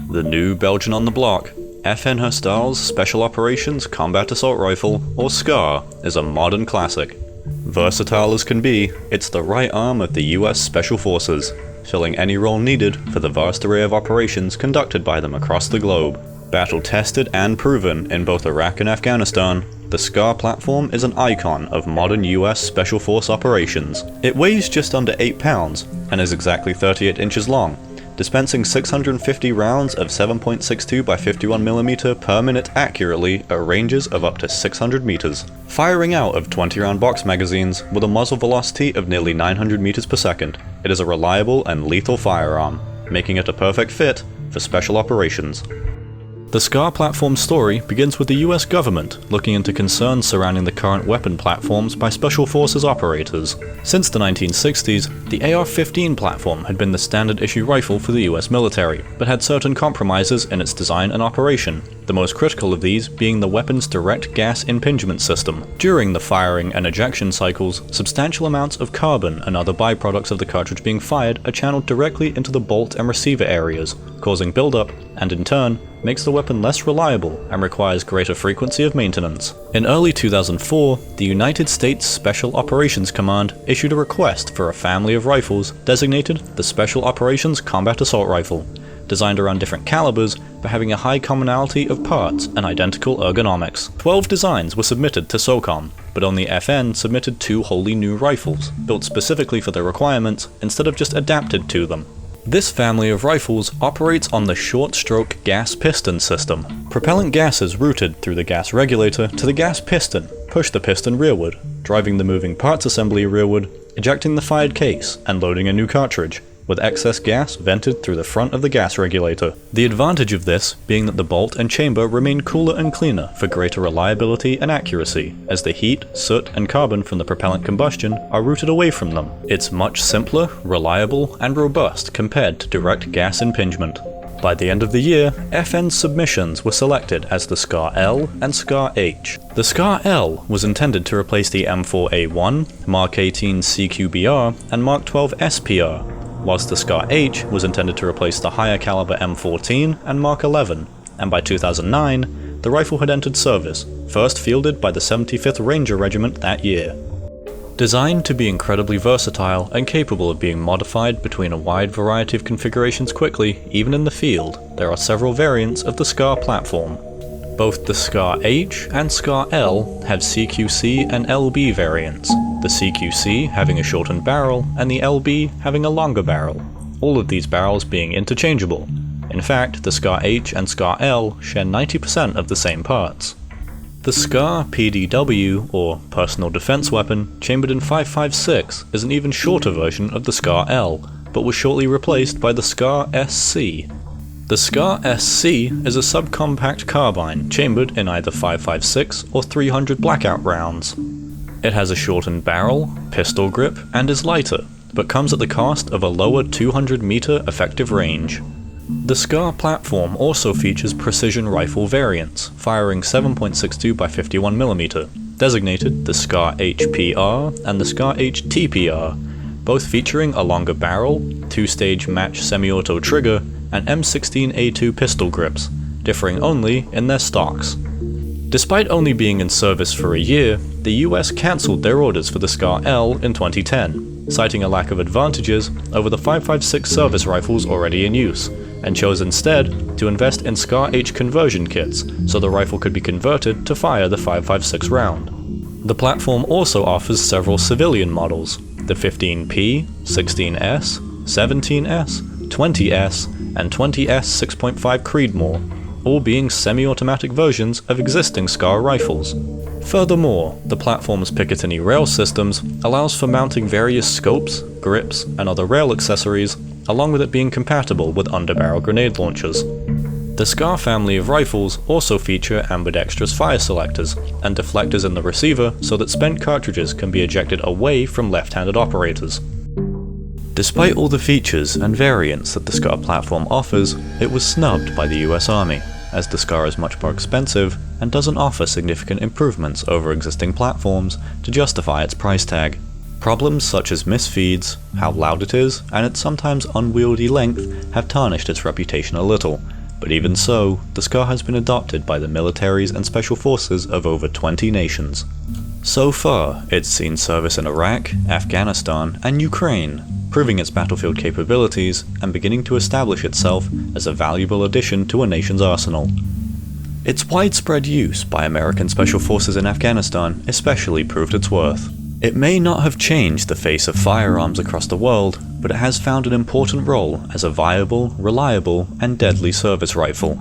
The new Belgian on the block, FN Herstal's Special Operations Combat Assault Rifle, or SCAR, is a modern classic. Versatile as can be, it's the right arm of the US Special Forces, filling any role needed for the vast array of operations conducted by them across the globe. Battle-tested and proven in both Iraq and Afghanistan, the SCAR platform is an icon of modern US Special Force operations. It weighs just under 8 pounds, and is exactly 38 inches long, dispensing 650 rounds of 7.62 by 51mm per minute accurately at ranges of up to 600 meters. Firing out of 20-round box magazines with a muzzle velocity of nearly 900 meters per second, it is a reliable and lethal firearm, making it a perfect fit for special operations. The SCAR platform's story begins with the US government looking into concerns surrounding the current weapon platforms by Special Forces operators. Since the 1960s, the AR-15 platform had been the standard issue rifle for the US military, but had certain compromises in its design and operation, the most critical of these being the weapon's direct gas impingement system. During the firing and ejection cycles, substantial amounts of carbon and other byproducts of the cartridge being fired are channeled directly into the bolt and receiver areas, causing buildup, and in turn, makes the weapon less reliable and requires greater frequency of maintenance. In early 2004, the United States Special Operations Command issued a request for a family of rifles designated the Special Operations Combat Assault Rifle, designed around different calibers but having a high commonality of parts and identical ergonomics. 12 designs were submitted to SOCOM, but only FN submitted 2 wholly new rifles, built specifically for their requirements instead of just adapted to them. This family of rifles operates on the short-stroke gas piston system. Propellant gases routed through the gas regulator to the gas piston push the piston rearward, driving the moving parts assembly rearward, ejecting the fired case, and loading a new cartridge, with excess gas vented through the front of the gas regulator. The advantage of this being that the bolt and chamber remain cooler and cleaner for greater reliability and accuracy, as the heat, soot, and carbon from the propellant combustion are routed away from them. It's much simpler, reliable, and robust compared to direct gas impingement. By the end of the year, FN's submissions were selected as the SCAR-L and SCAR-H. The SCAR-L was intended to replace the M4A1, Mark 18 CQBR, and Mark 12 SPR, whilst the SCAR-H was intended to replace the higher caliber M14 and Mark 11, and by 2009, the rifle had entered service, first fielded by the 75th Ranger Regiment that year. Designed to be incredibly versatile and capable of being modified between a wide variety of configurations quickly, even in the field, there are several variants of the SCAR platform. Both the SCAR-H and SCAR-L have CQC and LB variants, the CQC having a shortened barrel and the LB having a longer barrel, all of these barrels being interchangeable. In fact, the SCAR-H and SCAR-L share 90% of the same parts. The SCAR PDW, or Personal Defense Weapon, chambered in 5.56, is an even shorter version of the SCAR-L, but was shortly replaced by the SCAR-SC. The SCAR-SC is a subcompact carbine chambered in either 5.56 or 300 blackout rounds. It has a shortened barrel, pistol grip, and is lighter, but comes at the cost of a lower 200-meter effective range. The SCAR platform also features precision rifle variants, firing 7.62 by 51mm, designated the SCAR-HPR and the SCAR-HTPR, both featuring a longer barrel, 2-stage match semi-auto trigger, and M16A2 pistol grips, differing only in their stocks. Despite only being in service for a year, the US cancelled their orders for the SCAR-L in 2010, citing a lack of advantages over the 5.56 service rifles already in use, and chose instead to invest in SCAR-H conversion kits so the rifle could be converted to fire the 5.56 round. The platform also offers several civilian models, the 15P, 16S, 17S, 20S, and 20S 6.5 Creedmoor, all being semi-automatic versions of existing SCAR rifles. Furthermore, the platform's Picatinny rail systems allows for mounting various scopes, grips, and other rail accessories, along with it being compatible with underbarrel grenade launchers. The SCAR family of rifles also feature ambidextrous fire selectors and deflectors in the receiver so that spent cartridges can be ejected away from left-handed operators. Despite all the features and variants that the SCAR platform offers, it was snubbed by the US Army, as the SCAR is much more expensive and doesn't offer significant improvements over existing platforms to justify its price tag. Problems such as misfeeds, how loud it is, and its sometimes unwieldy length have tarnished its reputation a little, But even so, the SCAR has been adopted by the militaries and special forces of over 20 nations. So far, it's seen service in Iraq, Afghanistan, and Ukraine, proving its battlefield capabilities and beginning to establish itself as a valuable addition to a nation's arsenal. Its widespread use by American special forces in Afghanistan especially proved its worth. It may not have changed the face of firearms across the world, but it has found an important role as a viable, reliable, and deadly service rifle.